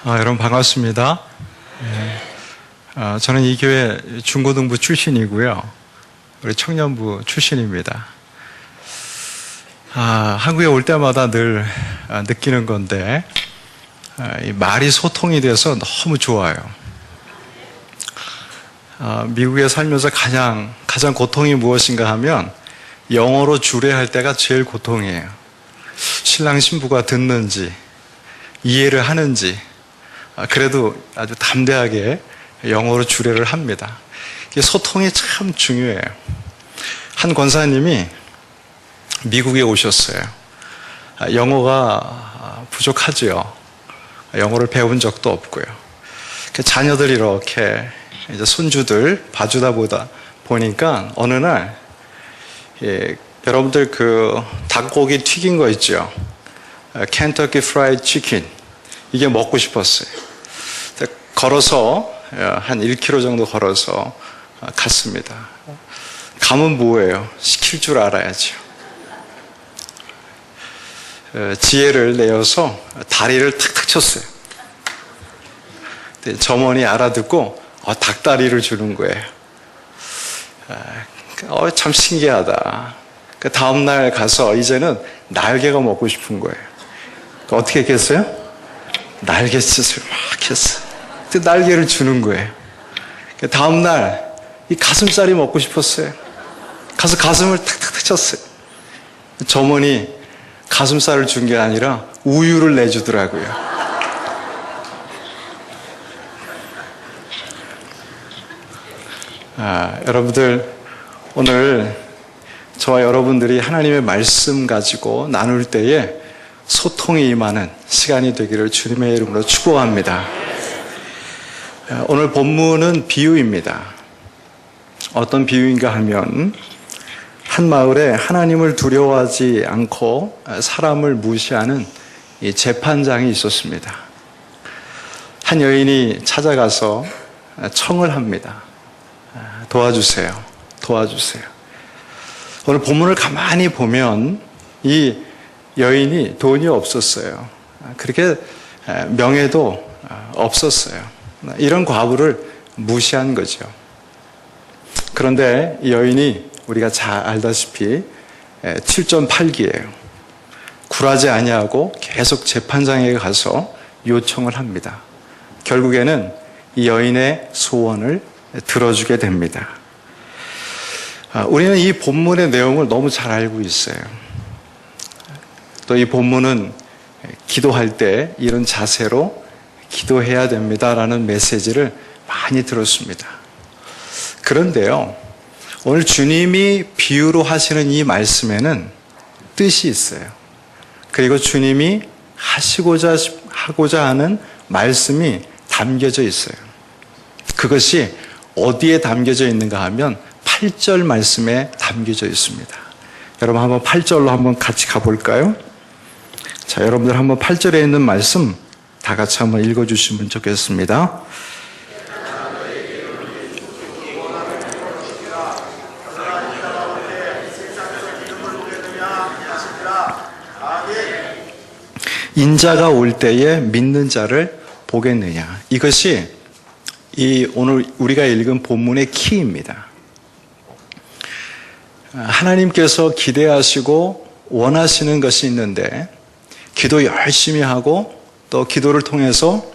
여러분 반갑습니다. 저는 이 교회 중고등부 출신이고요. 우리 청년부 출신입니다. 한국에 올 때마다 늘 느끼는 건데 이 말이 소통이 돼서 너무 좋아요. 미국에 살면서 가장 고통이 무엇인가 하면 영어로 주례할 때가 제일 고통이에요. 신랑 신부가 듣는지 이해를 하는지 그래도 아주 담대하게 영어로 주례를 합니다. 소통이 참 중요해요. 한 권사님이 미국에 오셨어요. 영어가 부족하죠. 영어를 배운 적도 없고요. 자녀들 이렇게 이제 손주들 봐주다 보니까 어느 날 여러분들 그 닭고기 튀긴 거 있죠. 켄터키 프라이드 치킨 이게 먹고 싶었어요. 걸어서 한 1km 정도 걸어서 갔습니다. 가면 뭐예요? 시킬 줄 알아야죠. 지혜를 내어서 다리를 탁탁 쳤어요. 점원이 알아듣고 닭다리를 주는 거예요. 참 신기하다. 그 다음날 가서 이제는 날개가 먹고 싶은 거예요. 어떻게 했겠어요? 날갯짓을 막 했어요. 날개를 주는 거예요. 다음날 이 가슴살이 먹고 싶었어요. 가서 가슴을 탁탁탁 쳤어요. 점원이 가슴살을 준 게 아니라 우유를 내주더라고요. 여러분들 오늘 저와 여러분들이 하나님의 말씀 가지고 나눌 때에 소통이 임하는 시간이 되기를 주님의 이름으로 축복합니다. 오늘 본문은 비유입니다. 어떤 비유인가 하면 한 마을에 하나님을 두려워하지 않고 사람을 무시하는 이 재판장이 있었습니다. 한 여인이 찾아가서 청을 합니다. 도와주세요. 오늘 본문을 가만히 보면 이 여인이 돈이 없었어요. 그렇게 명예도 없었어요. 이런 과부를 무시한 거죠. 그런데 이 여인이 우리가 잘 알다시피 7.8기예요. 굴하지 아니하고 계속 재판장에 가서 요청을 합니다. 결국에는 이 여인의 소원을 들어주게 됩니다. 우리는 이 본문의 내용을 너무 잘 알고 있어요. 또 이 본문은 기도할 때 이런 자세로 기도해야 됩니다라는 메시지를 많이 들었습니다. 그런데요, 오늘 주님이 비유로 하시는 이 말씀에는 뜻이 있어요. 그리고 주님이 하고자 하는 말씀이 담겨져 있어요. 그것이 어디에 담겨져 있는가 하면 8절 말씀에 담겨져 있습니다. 여러분 한번 8절로 한번 같이 가볼까요? 자, 여러분들 한번 8절에 있는 말씀 다 같이 한번 읽어주시면 좋겠습니다. 인자가 올 때에 믿는 자를 보겠느냐. 이것이 오늘 우리가 읽은 본문의 키입니다. 하나님께서 기대하시고 원하시는 것이 있는데 기도 열심히 하고 또 기도를 통해서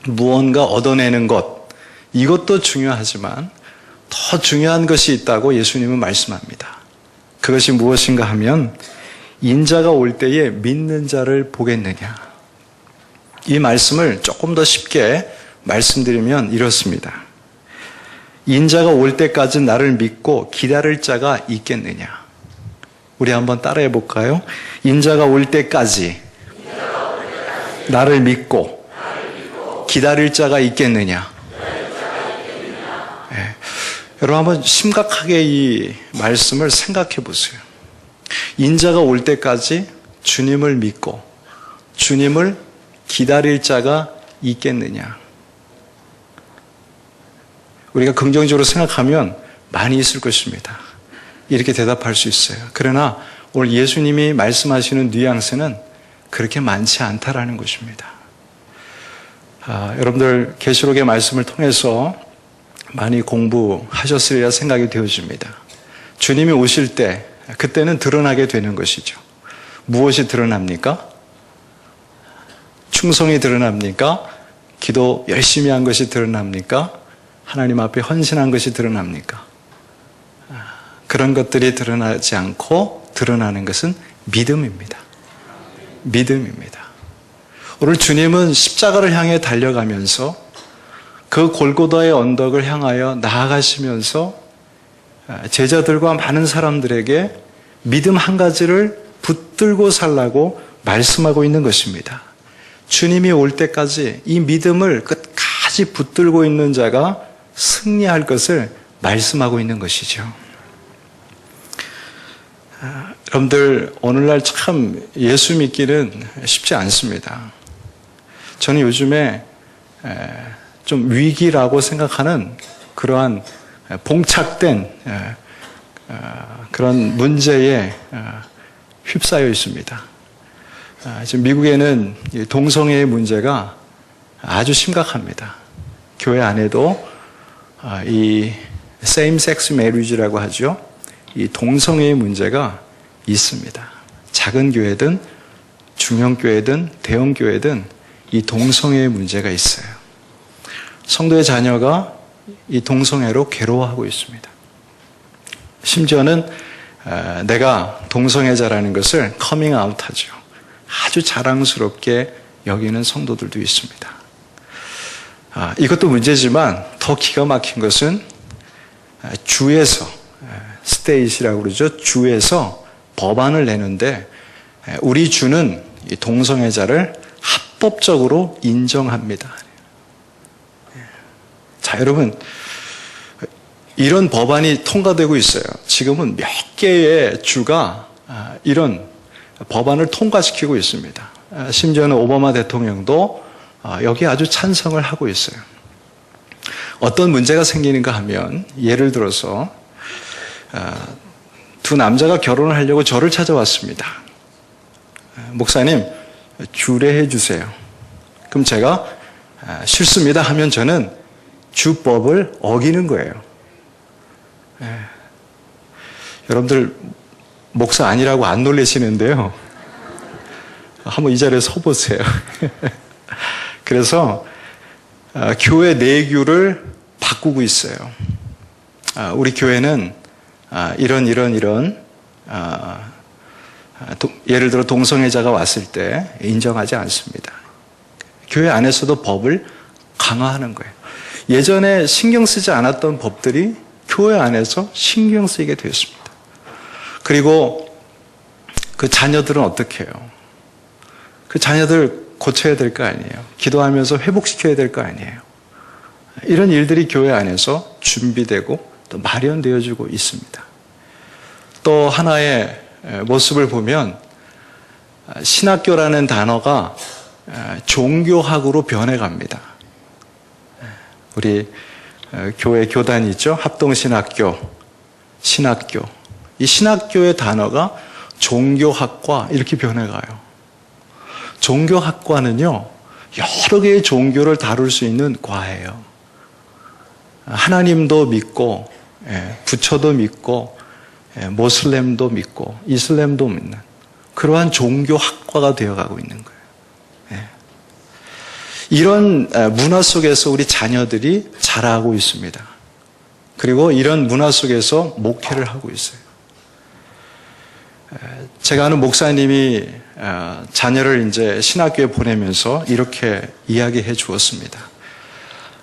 무언가 얻어내는 것, 이것도 중요하지만 더 중요한 것이 있다고 예수님은 말씀합니다. 그것이 무엇인가 하면 인자가 올 때에 믿는 자를 보겠느냐. 이 말씀을 조금 더 쉽게 말씀드리면 이렇습니다. 인자가 올 때까지 나를 믿고 기다릴 자가 있겠느냐. 우리 한번 따라해 볼까요? 인자가 올 때까지 나를 믿고 기다릴 자가 있겠느냐. 네. 여러분 한번 심각하게 이 말씀을 생각해 보세요. 인자가 올 때까지 주님을 믿고 주님을 기다릴 자가 있겠느냐. 우리가 긍정적으로 생각하면 많이 있을 것입니다. 이렇게 대답할 수 있어요. 그러나 오늘 예수님이 말씀하시는 뉘앙스는 그렇게 많지 않다라는 것입니다. 여러분들 계시록의 말씀을 통해서 많이 공부하셨으리라 생각이 되어집니다. 주님이 오실 때 그때는 드러나게 되는 것이죠. 무엇이 드러납니까? 충성이 드러납니까? 기도 열심히 한 것이 드러납니까? 하나님 앞에 헌신한 것이 드러납니까? 그런 것들이 드러나지 않고 드러나는 것은 믿음입니다. 믿음입니다. 오늘 주님은 십자가를 향해 달려가면서 그 골고다의 언덕을 향하여 나아가시면서 제자들과 많은 사람들에게 믿음 한 가지를 붙들고 살라고 말씀하고 있는 것입니다. 주님이 올 때까지 이 믿음을 끝까지 붙들고 있는 자가 승리할 것을 말씀하고 있는 것이죠. 여러분들 오늘날 참 예수 믿기는 쉽지 않습니다. 저는 요즘에 좀 위기라고 생각하는 그러한 봉착된 그런 문제에 휩싸여 있습니다. 지금 미국에는 동성애의 문제가 아주 심각합니다. 교회 안에도 이 same sex marriage라고 하죠. 이 동성애의 문제가 있습니다. 작은 교회든 중형 교회든 대형 교회든 이 동성애의 문제가 있어요. 성도의 자녀가 이 동성애로 괴로워하고 있습니다. 심지어는 내가 동성애자라는 것을 커밍 아웃하죠. 아주 자랑스럽게 여기는 성도들도 있습니다. 이것도 문제지만 더 기가 막힌 것은 주에서 스테이시라고 그러죠. 주에서 법안을 내는데 우리 주는 이 동성애자를 합법적으로 인정합니다. 자, 여러분 이런 법안이 통과되고 있어요. 지금은 몇 개의 주가 이런 법안을 통과시키고 있습니다. 심지어는 오바마 대통령도 여기에 아주 찬성을 하고 있어요. 어떤 문제가 생기는가 하면 예를 들어서 두 남자가 결혼을 하려고 저를 찾아왔습니다. 목사님, 주례해 주세요. 그럼 제가 싫습니다 하면 저는 주법을 어기는 거예요. 여러분들 목사 아니라고 안 놀라시는데요. 한번 이 자리에 서 보세요. 그래서 교회 내규를 바꾸고 있어요. 우리 교회는 이런 예를 들어 동성애자가 왔을 때 인정하지 않습니다. 교회 안에서도 법을 강화하는 거예요. 예전에 신경 쓰지 않았던 법들이 교회 안에서 신경 쓰이게 되었습니다. 그리고 그 자녀들은 어떻게 해요? 그 자녀들 고쳐야 될 거 아니에요. 기도하면서 회복시켜야 될 거 아니에요. 이런 일들이 교회 안에서 준비되고 또 마련되어지고 있습니다. 또 하나의 모습을 보면 신학교라는 단어가 종교학으로 변해갑니다. 우리 교회 교단이 있죠. 합동신학교, 신학교. 이 신학교의 단어가 종교학과 이렇게 변해가요. 종교학과는요, 여러 개의 종교를 다룰 수 있는 과예요. 하나님도 믿고, 부처도 믿고, 모슬렘도 믿고, 이슬람도 믿는 그러한 종교학과가 되어가고 있는 거예요. 이런 문화 속에서 우리 자녀들이 자라고 있습니다. 그리고 이런 문화 속에서 목회를 하고 있어요. 제가 아는 목사님이 자녀를 이제 신학교에 보내면서 이렇게 이야기해 주었습니다.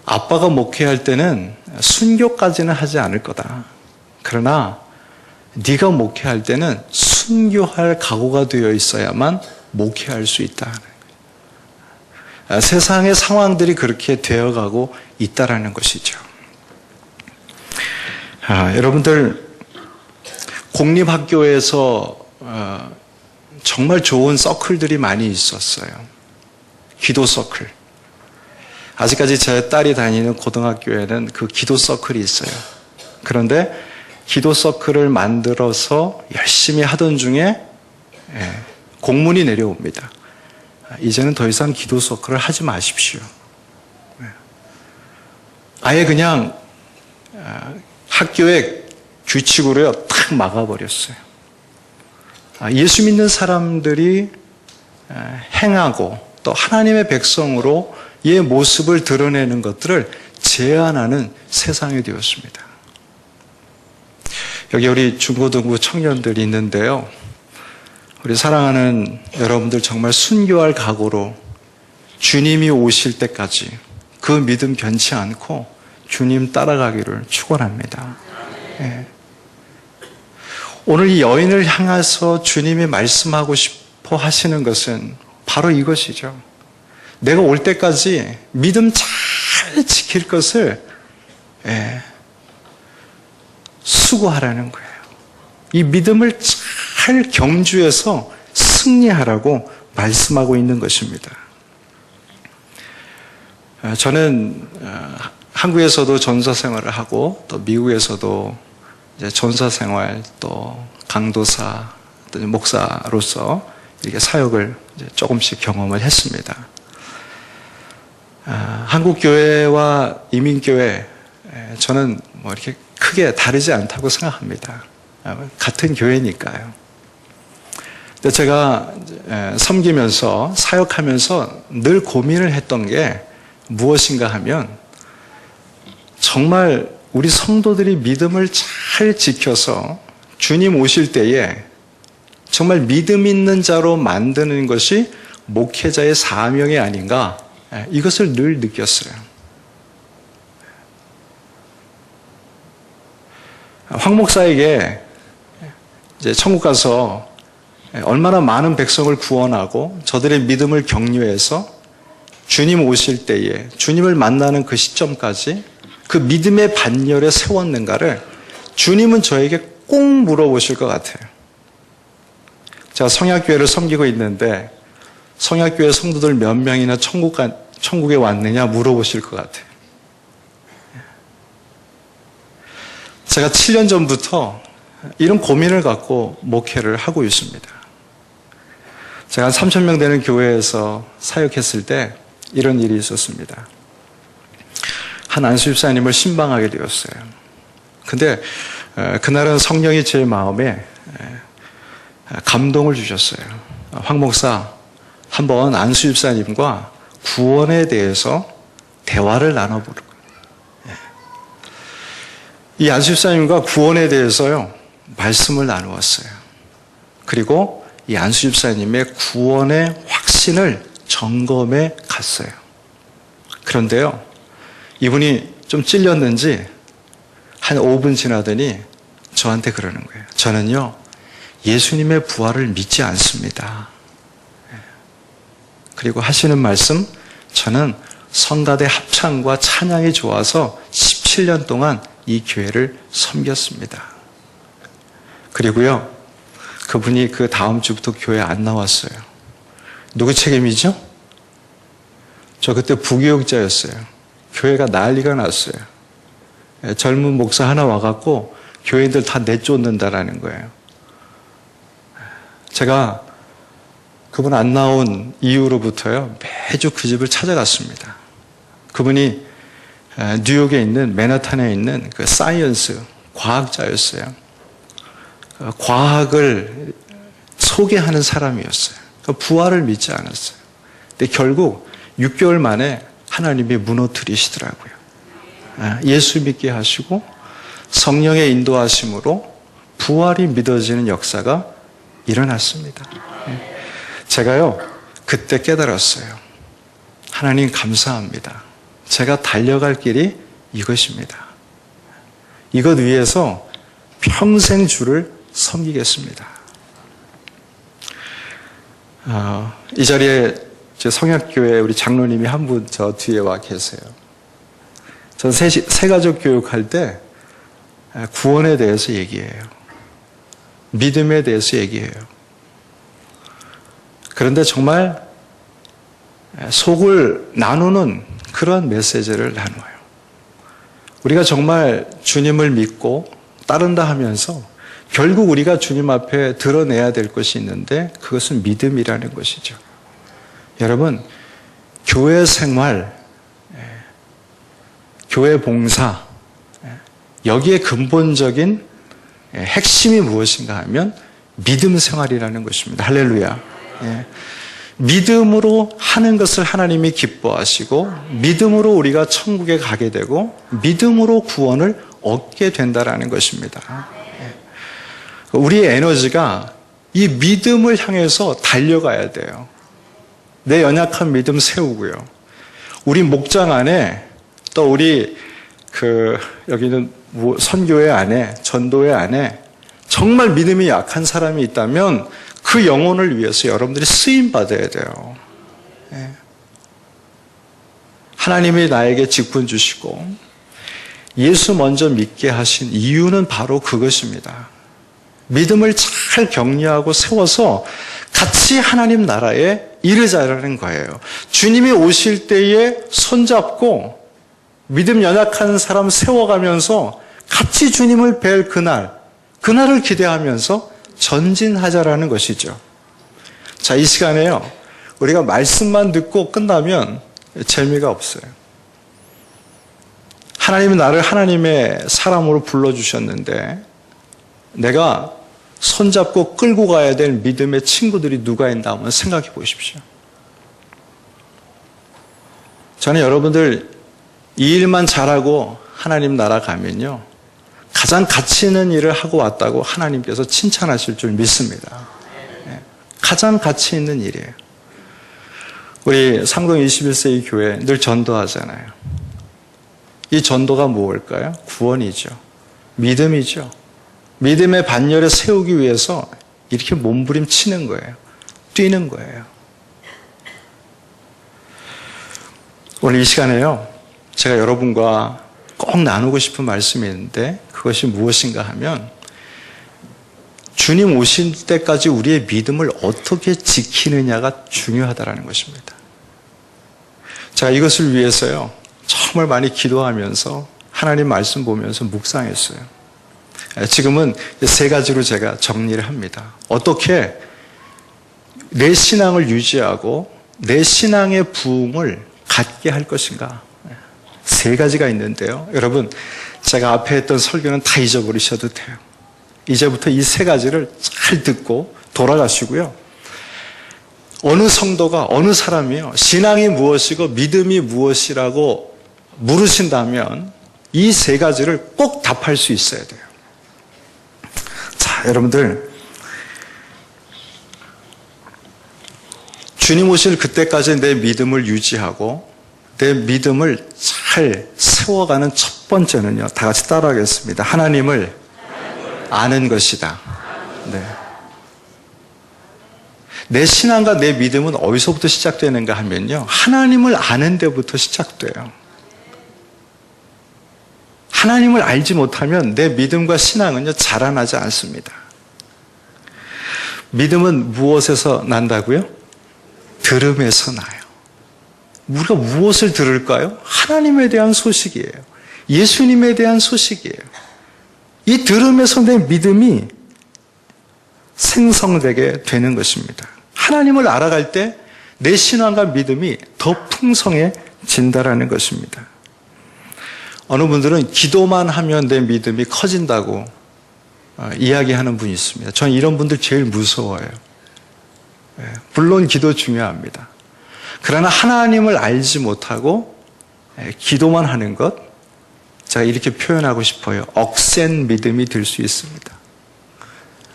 아빠가 목회할 때는 순교까지는 하지 않을 거다. 그러나 네가 목회할 때는 순교할 각오가 되어 있어야만 목회할 수 있다. 세상의 상황들이 그렇게 되어가고 있다라는 것이죠. 여러분들 공립학교에서 정말 좋은 서클들이 많이 있었어요. 기도 서클. 아직까지 제 딸이 다니는 고등학교에는 그 기도 서클이 있어요. 그런데 기도 서클을 만들어서 열심히 하던 중에 공문이 내려옵니다. 이제는 더 이상 기도 서클을 하지 마십시오. 아예 그냥 학교의 규칙으로요 탁 막아버렸어요. 예수 믿는 사람들이 행하고 또 하나님의 백성으로 의 모습을 드러내는 것들을 제한하는 세상이 되었습니다. 여기 우리 중고등부 청년들이 있는데요. 우리 사랑하는 여러분들 정말 순교할 각오로 주님이 오실 때까지 그 믿음 변치 않고 주님 따라가기를 축원합니다. 예. 오늘 이 여인을 향해서 주님이 말씀하고 싶어 하시는 것은 바로 이것이죠. 내가 올 때까지 믿음 잘 지킬 것을 수고하라는 거예요. 이 믿음을 잘 경주해서 승리하라고 말씀하고 있는 것입니다. 저는 한국에서도 전사 생활을 하고 또 미국에서도 이제 전사 생활 또 강도사 또 목사로서 이렇게 사역을 이제 조금씩 경험을 했습니다. 한국 교회와 이민 교회 저는 뭐 이렇게 크게 다르지 않다고 생각합니다. 같은 교회니까요. 근데 제가 섬기면서 사역하면서 늘 고민을 했던 게 무엇인가 하면 정말 우리 성도들이 믿음을 잘 지켜서 주님 오실 때에 정말 믿음 있는 자로 만드는 것이 목회자의 사명이 아닌가 이것을 늘 느꼈어요. 황 목사에게 이제 천국 가서 얼마나 많은 백성을 구원하고 저들의 믿음을 격려해서 주님 오실 때에 주님을 만나는 그 시점까지 그 믿음의 반열에 세웠는가를 주님은 저에게 꼭 물어보실 것 같아요. 제가 성약교회를 섬기고 있는데 성약교회 성도들 몇 명이나 천국에 왔느냐 물어보실 것 같아요. 제가 7년 전부터 이런 고민을 갖고 목회를 하고 있습니다. 제가 한 3,000명 되는 교회에서 사역했을 때 이런 일이 있었습니다. 한 안수집사님을 신방하게 되었어요. 근데 그날은 성령이 제 마음에 감동을 주셨어요. 황 목사, 한번 안수집사님과 구원에 대해서 대화를 나눠보려고. 이 안수집사님과 구원에 대해서요, 말씀을 나누었어요. 그리고 이 안수집사님의 구원의 확신을 점검해 갔어요. 그런데요, 이분이 좀 찔렸는지 한 5분 지나더니 저한테 그러는 거예요. 저는요, 예수님의 부활을 믿지 않습니다. 그리고 하시는 말씀, 저는 성가대 합창과 찬양이 좋아서 17년 동안 이 교회를 섬겼습니다. 그리고요, 그분이 그 다음 주부터 교회 안 나왔어요. 누구 책임이죠? 저 그때 부교육자였어요. 교회가 난리가 났어요. 젊은 목사 하나 와갖고 교회들 다 내쫓는다라는 거예요. 제가 그분 안 나온 이후로부터요, 매주 그 집을 찾아갔습니다. 그분이 뉴욕에 있는 맨하탄에 있는 그 사이언스 과학자였어요. 과학을 소개하는 사람이었어요. 부활을 믿지 않았어요. 근데 결국 6개월 만에 하나님이 무너뜨리시더라고요. 예수 믿게 하시고 성령의 인도하심으로 부활이 믿어지는 역사가 일어났습니다. 제가요, 그때 깨달았어요. 하나님 감사합니다. 제가 달려갈 길이 이것입니다. 이것 위해서 평생 주를 섬기겠습니다. 이 자리에 제 성약교회 우리 장로님이 한 분 저 뒤에 와 계세요. 전 새가족 교육할 때 구원에 대해서 얘기해요. 믿음에 대해서 얘기해요. 그런데 정말 속을 나누는 그런 메시지를 나눠요. 우리가 정말 주님을 믿고 따른다 하면서 결국 우리가 주님 앞에 드러내야 될 것이 있는데 그것은 믿음이라는 것이죠. 여러분, 교회 생활 교회 봉사, 여기에 근본적인 핵심이 무엇인가 하면 믿음 생활이라는 것입니다. 할렐루야. 믿음으로 하는 것을 하나님이 기뻐하시고 믿음으로 우리가 천국에 가게 되고 믿음으로 구원을 얻게 된다라는 것입니다. 우리의 에너지가 이 믿음을 향해서 달려가야 돼요. 내 연약한 믿음 세우고요. 우리 목장 안에 또 우리 여기는 선교회 안에 전도회 안에 정말 믿음이 약한 사람이 있다면 그 영혼을 위해서 여러분들이 쓰임 받아야 돼요. 하나님이 나에게 직분 주시고 예수 먼저 믿게 하신 이유는 바로 그것입니다. 믿음을 잘 격려하고 세워서 같이 하나님 나라에 이르자라는 거예요. 주님이 오실 때에 손잡고 믿음 연약한 사람 세워가면서 같이 주님을 뵐 그날을 기대하면서 전진하자라는 것이죠. 자, 이 시간에요. 우리가 말씀만 듣고 끝나면 재미가 없어요. 하나님이 나를 하나님의 사람으로 불러주셨는데 내가 손잡고 끌고 가야 될 믿음의 친구들이 누가 있나 한번 생각해 보십시오. 저는 여러분들 이 일만 잘하고 하나님 나라 가면요. 가장 가치 있는 일을 하고 왔다고 하나님께서 칭찬하실 줄 믿습니다. 가장 가치 있는 일이에요. 우리 상동 21세기 교회 늘 전도하잖아요. 이 전도가 무엇일까요? 구원이죠. 믿음이죠. 믿음의 반열에 세우기 위해서 이렇게 몸부림치는 거예요. 뛰는 거예요. 오늘 이 시간에요. 제가 여러분과 꼭 나누고 싶은 말씀이 있는데 그것이 무엇인가 하면 주님 오실 때까지 우리의 믿음을 어떻게 지키느냐가 중요하다는 것입니다. 제가 이것을 위해서요. 정말 많이 기도하면서 하나님 말씀 보면서 묵상했어요. 지금은 세 가지로 제가 정리를 합니다. 어떻게 내 신앙을 유지하고 내 신앙의 부흥을 갖게 할 것인가. 세 가지가 있는데요. 여러분, 제가 앞에 했던 설교는 다 잊어버리셔도 돼요. 이제부터 이 세 가지를 잘 듣고 돌아가시고요. 어느 성도가, 어느 사람이요. 신앙이 무엇이고 믿음이 무엇이라고 물으신다면 이 세 가지를 꼭 답할 수 있어야 돼요. 자, 여러분들. 주님 오실 그때까지 내 믿음을 유지하고 내 믿음을 잘 세워가는 첫 번째는요. 다 같이 따라하겠습니다. 하나님을 아는 것이다. 네. 내 신앙과 내 믿음은 어디서부터 시작되는가 하면요. 하나님을 아는 데부터 시작돼요. 하나님을 알지 못하면 내 믿음과 신앙은요. 자라나지 않습니다. 믿음은 무엇에서 난다고요? 들음에서 나요. 우리가 무엇을 들을까요? 하나님에 대한 소식이에요. 예수님에 대한 소식이에요. 이 들음에서 내 믿음이 생성되게 되는 것입니다. 하나님을 알아갈 때 내 신앙과 믿음이 더 풍성해진다라는 것입니다. 어느 분들은 기도만 하면 내 믿음이 커진다고 이야기하는 분이 있습니다. 저는 이런 분들 제일 무서워요. 물론 기도 중요합니다. 그러나 하나님을 알지 못하고 기도만 하는 것, 제가 이렇게 표현하고 싶어요. 억센 믿음이 될 수 있습니다.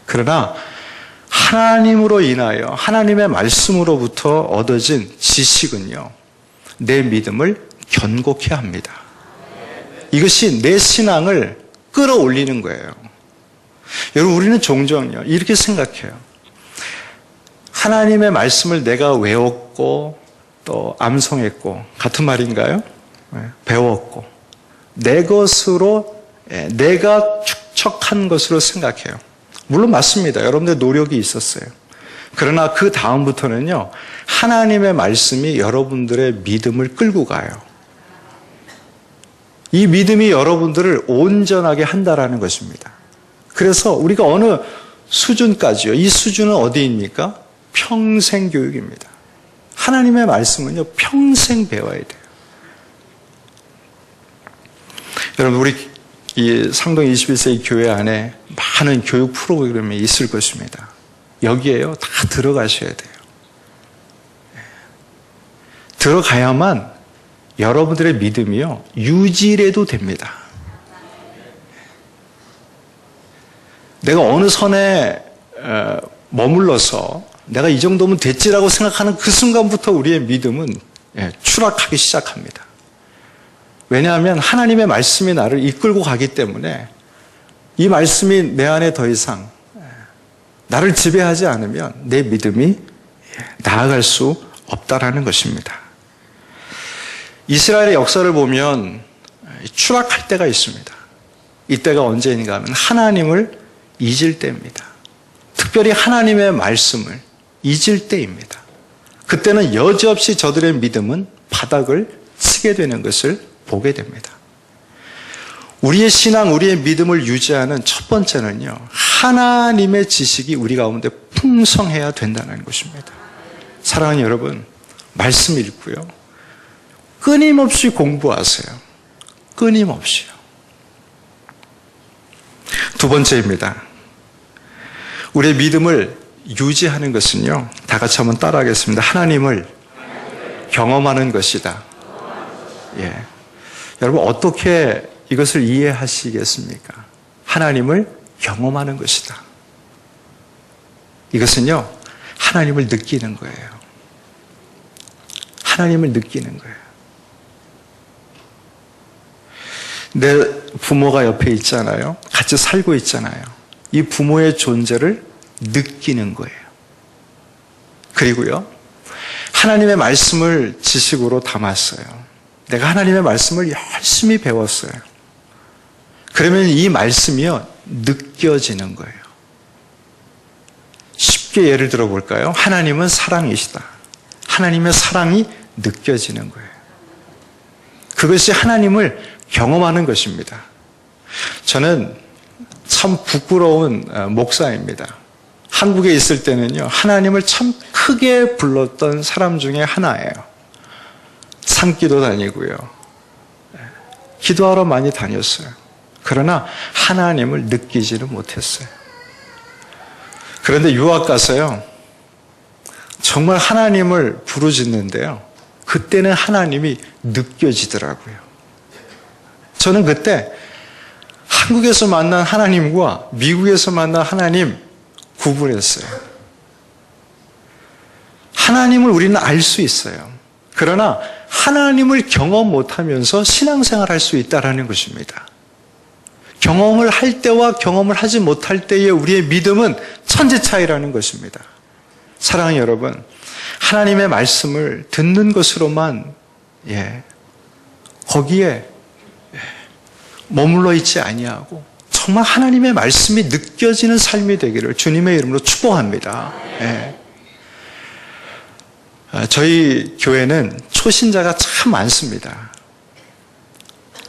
그러나 하나님으로 인하여 하나님의 말씀으로부터 얻어진 지식은요. 내 믿음을 견고케 합니다. 이것이 내 신앙을 끌어올리는 거예요. 여러분, 우리는 종종요. 이렇게 생각해요. 하나님의 말씀을 내가 외웠고 또 암송했고 같은 말인가요? 배웠고 내 것으로 내가 축적한 것으로 생각해요. 물론 맞습니다. 여러분들 노력이 있었어요. 그러나 그 다음부터는요. 하나님의 말씀이 여러분들의 믿음을 끌고 가요. 이 믿음이 여러분들을 온전하게 한다라는 것입니다. 그래서 우리가 어느 수준까지요. 이 수준은 어디입니까? 평생 교육입니다. 하나님의 말씀은요. 평생 배워야 돼요. 여러분, 우리 이 상동 21세기 교회 안에 많은 교육 프로그램이 있을 것입니다. 여기에요, 다 들어가셔야 돼요. 들어가야만 여러분들의 믿음이요, 유지라도 됩니다. 내가 어느 선에 머물러서 내가 이 정도면 됐지라고 생각하는 그 순간부터 우리의 믿음은 추락하기 시작합니다. 왜냐하면 하나님의 말씀이 나를 이끌고 가기 때문에 이 말씀이 내 안에 더 이상 나를 지배하지 않으면 내 믿음이 나아갈 수 없다라는 것입니다. 이스라엘의 역사를 보면 추락할 때가 있습니다. 이때가 언제인가 하면 하나님을 잊을 때입니다. 특별히 하나님의 말씀을 잊을 때입니다. 그때는 여지없이 저들의 믿음은 바닥을 치게 되는 것을 보게 됩니다. 우리의 신앙, 우리의 믿음을 유지하는 첫 번째는요, 하나님의 지식이 우리 가운데 풍성해야 된다는 것입니다. 사랑하는 여러분, 말씀 읽고요, 끊임없이 공부하세요. 끊임없이요. 두 번째입니다. 우리의 믿음을 유지하는 것은요, 다 같이 한번 따라하겠습니다. 하나님을 경험하는 것이다. 예. 여러분, 어떻게 이것을 이해하시겠습니까? 하나님을 경험하는 것이다. 이것은요, 하나님을 느끼는 거예요. 하나님을 느끼는 거예요. 내 부모가 옆에 있잖아요. 같이 살고 있잖아요. 이 부모의 존재를 느끼는 거예요. 그리고요, 하나님의 말씀을 지식으로 담았어요. 내가 하나님의 말씀을 열심히 배웠어요. 그러면 이 말씀이요, 느껴지는 거예요. 쉽게 예를 들어 볼까요? 하나님은 사랑이시다. 하나님의 사랑이 느껴지는 거예요. 그것이 하나님을 경험하는 것입니다. 저는 참 부끄러운 목사입니다. 한국에 있을 때는요, 하나님을 참 크게 불렀던 사람 중에 하나예요. 산기도 다니고요, 기도하러 많이 다녔어요. 그러나 하나님을 느끼지는 못했어요. 그런데 유학 가서요, 정말 하나님을 부르짖는데요, 그때는 하나님이 느껴지더라고요. 저는 그때 한국에서 만난 하나님과 미국에서 만난 하나님 구분했어요. 하나님을 우리는 알 수 있어요. 그러나 하나님을 경험 못하면서 신앙생활 할 수 있다는 것입니다. 경험을 할 때와 경험을 하지 못할 때의 우리의 믿음은 천지 차이라는 것입니다. 사랑하는 여러분, 하나님의 말씀을 듣는 것으로만 거기에 머물러 있지 아니하고 정말 하나님의 말씀이 느껴지는 삶이 되기를 주님의 이름으로 축복합니다. 저희 교회는 초신자가 참 많습니다.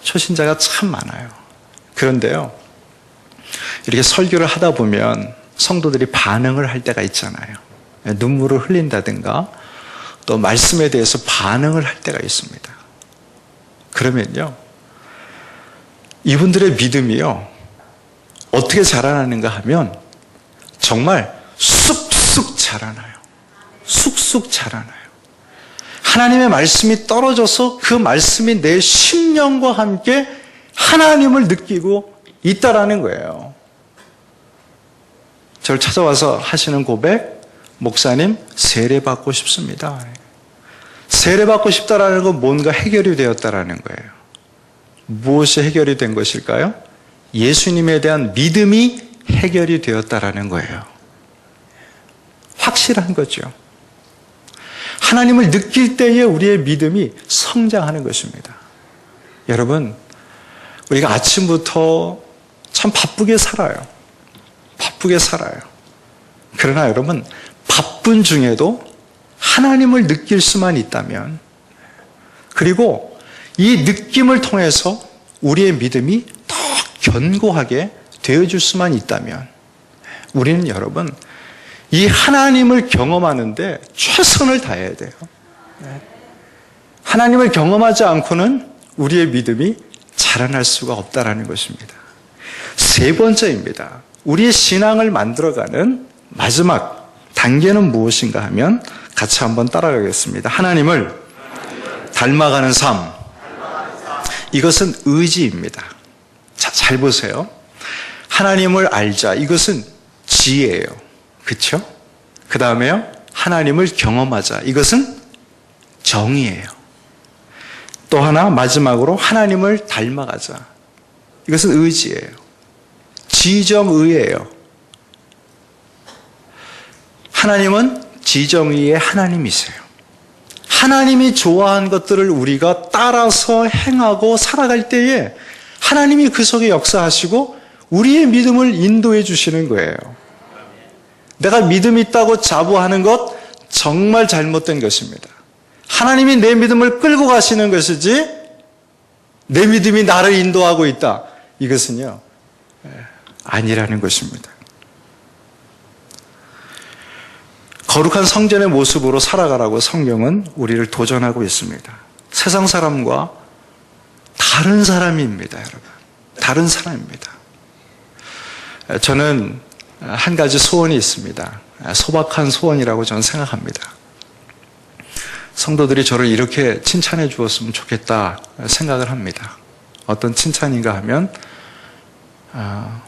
초신자가 참 많아요. 그런데요, 이렇게 설교를 하다 보면 성도들이 반응을 할 때가 있잖아요. 눈물을 흘린다든가 또 말씀에 대해서 반응을 할 때가 있습니다. 그러면요, 이분들의 믿음이요, 어떻게 자라나는가 하면 정말 쑥쑥 자라나요. 쑥쑥 자라나요. 하나님의 말씀이 떨어져서 그 말씀이 내 심령과 함께 하나님을 느끼고 있다라는 거예요. 저를 찾아와서 하시는 고백, 목사님, 세례받고 싶습니다. 세례받고 싶다라는 건 뭔가 해결이 되었다라는 거예요. 무엇이 해결이 된 것일까요? 예수님에 대한 믿음이 해결이 되었다라는 거예요. 확실한 거죠. 하나님을 느낄 때에 우리의 믿음이 성장하는 것입니다. 여러분, 우리가 아침부터 참 바쁘게 살아요. 바쁘게 살아요. 그러나 여러분, 바쁜 중에도 하나님을 느낄 수만 있다면, 그리고 이 느낌을 통해서 우리의 믿음이 더 견고하게 되어줄 수만 있다면, 우리는 여러분, 이 하나님을 경험하는데 최선을 다해야 돼요. 하나님을 경험하지 않고는 우리의 믿음이 자라날 수가 없다라는 것입니다. 세 번째입니다. 우리의 신앙을 만들어가는 마지막 단계는 무엇인가 하면 같이 한번 따라가겠습니다. 하나님을 닮아가는 삶. 이것은 의지입니다. 자, 잘 보세요. 하나님을 알자. 이것은 지혜예요. 그렇죠? 그 다음에요. 하나님을 경험하자. 이것은 정의예요. 또 하나 마지막으로 하나님을 닮아가자. 이것은 의지예요. 지정의예요. 하나님은 지정의의 하나님이세요. 하나님이 좋아하는 것들을 우리가 따라서 행하고 살아갈 때에 하나님이 그 속에 역사하시고 우리의 믿음을 인도해 주시는 거예요. 내가 믿음이 있다고 자부하는 것 정말 잘못된 것입니다. 하나님이 내 믿음을 끌고 가시는 것이지 내 믿음이 나를 인도하고 있다. 이것은요, 아니라는 것입니다. 거룩한 성전의 모습으로 살아가라고 성경은 우리를 도전하고 있습니다. 세상 사람과 다른 사람입니다, 여러분. 다른 사람입니다. 저는 한 가지 소원이 있습니다. 소박한 소원이라고 저는 생각합니다. 성도들이 저를 이렇게 칭찬해 주었으면 좋겠다 생각을 합니다. 어떤 칭찬인가 하면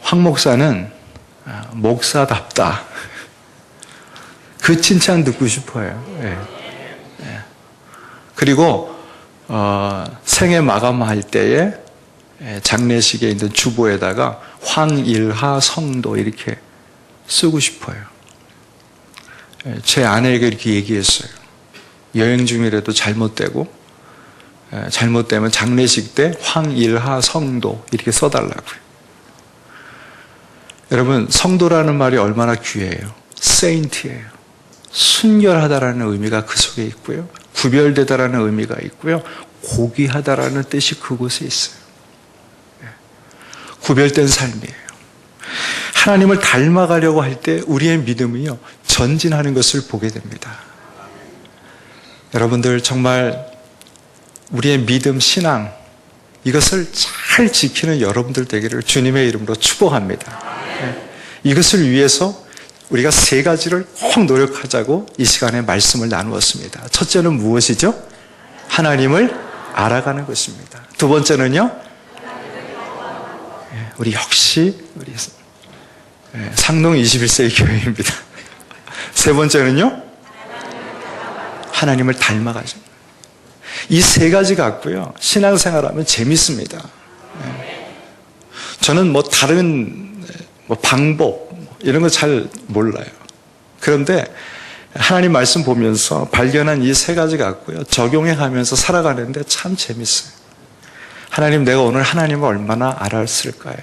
황 목사는 목사답다. 그 칭찬 듣고 싶어요. 예. 예. 그리고 생애 마감할 때에 장례식에 있는 주보에다가 황일하 성도 이렇게 쓰고 싶어요. 제 아내에게 이렇게 얘기했어요. 여행 중이라도 잘못되면 장례식 때 황일하 성도 이렇게 써달라고요. 여러분, 성도라는 말이 얼마나 귀해요. 세인트예요. 순결하다라는 의미가 그 속에 있고요. 구별되다라는 의미가 있고요. 고귀하다라는 뜻이 그곳에 있어요. 구별된 삶이에요. 하나님을 닮아가려고 할 때 우리의 믿음이요, 전진하는 것을 보게 됩니다. 여러분들 정말 우리의 믿음, 신앙 이것을 잘 지키는 여러분들 되기를 주님의 이름으로 축복합니다. 이것을 위해서 우리가 세 가지를 꼭 노력하자고 이 시간에 말씀을 나누었습니다. 첫째는 무엇이죠? 하나님을 알아가는 것입니다. 두 번째는요, 우리 역시 우리 상동 21세기 교회입니다. 세 번째는요, 하나님을 닮아가죠. 이 세 가지 갖고요, 신앙생활하면 재밌습니다. 저는 다른 방법 이런 거 잘 몰라요. 그런데 하나님 말씀 보면서 발견한 이 세 가지 갖고요, 적용해 가면서 살아가는데 참 재밌어요. 하나님, 내가 오늘 하나님을 얼마나 알았을까요?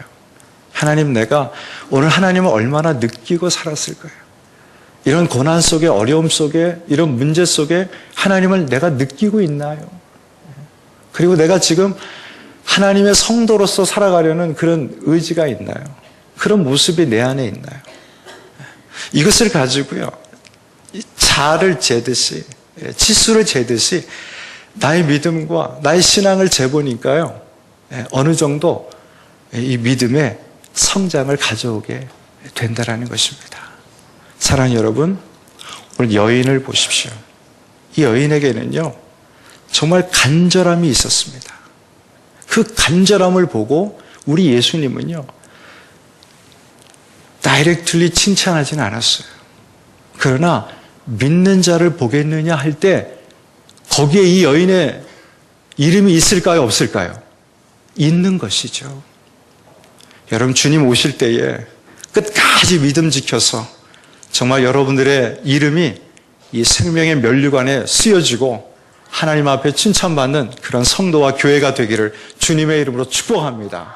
하나님, 내가 오늘 하나님을 얼마나 느끼고 살았을까요? 이런 고난 속에, 어려움 속에, 이런 문제 속에 하나님을 내가 느끼고 있나요? 그리고 내가 지금 하나님의 성도로서 살아가려는 그런 의지가 있나요? 그런 모습이 내 안에 있나요? 이것을 가지고요, 자를 재듯이, 치수를 재듯이 나의 믿음과 나의 신앙을 재보니까요, 어느 정도 이 믿음의 성장을 가져오게 된다는 것입니다. 사랑하는 여러분, 오늘 여인을 보십시오. 이 여인에게는요, 정말 간절함이 있었습니다. 그 간절함을 보고 우리 예수님은요, 다이렉트리 칭찬하지는 않았어요. 그러나 믿는 자를 보겠느냐 할 때 거기에 이 여인의 이름이 있을까요, 없을까요? 있는 것이죠. 여러분, 주님 오실 때에 끝까지 믿음 지켜서 정말 여러분들의 이름이 이 생명의 면류관에 쓰여지고 하나님 앞에 칭찬받는 그런 성도와 교회가 되기를 주님의 이름으로 축복합니다.